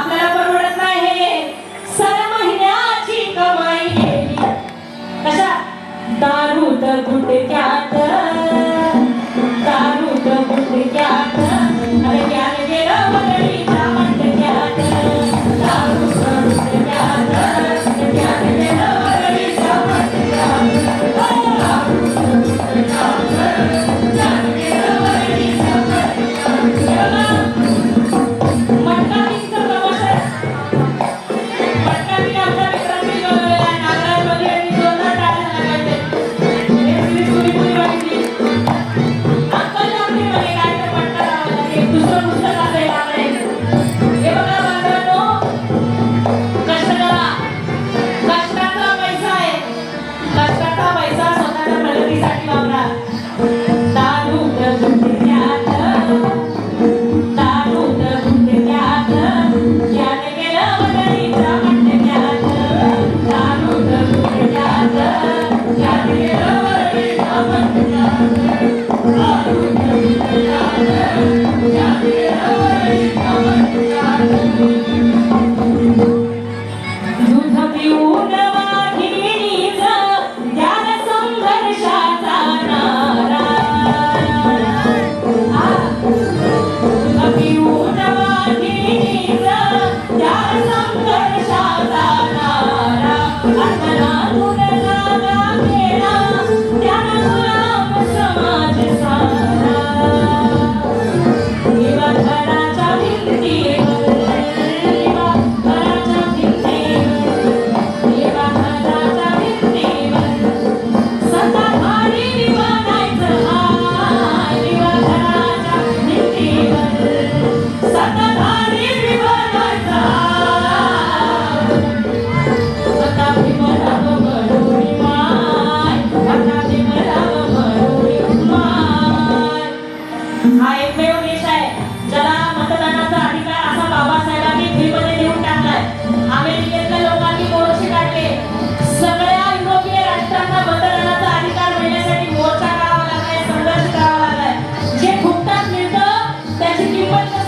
आपल्याला परवडत नाही हे साऱ्या महिन्याची कमाई गेली कशा दारूत गुटक्यात अरे ज्ञान गेलं वरळीच्या मटक्यात दारूत गुटक्यात ज्ञान गेलं वरळीच्या मटक्यात दारूत गुटक्यात ज्ञान गेलं वरळीच्या मटक्यात मटका पिंचं प्रमोशन मटका पिंच आमच्या मित्रांनी बनवलेला आहे नागराजमध्ये आणि जोरदार टाळ्या लागायचे हे सिरीज पुरी बघितली अंकल आपली म्हणे काय तर मटका लावायला एक दुसरं पुस्तक असेल आपले हे बघा बांधवांनो कष्ट करा कष्टाचा पैसा आहे कष्टाचा पैसा स्वतःच्या प्रगतीसाठी वापरा दारूत गुटक्यात ज्ञान गेलं वरळीच्या मटक्यात दारूत गुटक्यात ज्ञान गेलं वरळीच्या मटक्यात दारूत गुटक्यात ज्ञान गेलं वरळीच्या मटक्यात दूध पिऊन वाघिणीचं ज्ञान संघर्षाचा नारा दूध पिऊन वाघिणीचं ज्ञान संघर्षाचा नारा अंतरातून जागा केला ज्ञान गुलाम समाज सारा दिवसभराच्या भिंतीवर दिवसभराच्या भिंतीवर सताधारी दिवाणायचं हाय दिवसभराच्या भिंतीवर सताधारी दिवाणायचं हाय आता भीमराव म्हणून माय आता भीमराव म्हणून माय हा एकमेव देश आहे ज्याला मतदानाचा अधिकार असा बाबासाहेबांनी फ्रीमध्ये देऊन टाकलाय अमेरिकेतल्या लोकांनी मोर्चे काढले सगळ्या युरोपीय राष्ट्रांना मतदानाचा अधिकार मिळण्यासाठी मोर्चा करावा लागलाय संघर्ष करावा लागलाय जे फुकटात मिळतं त्याची किंमत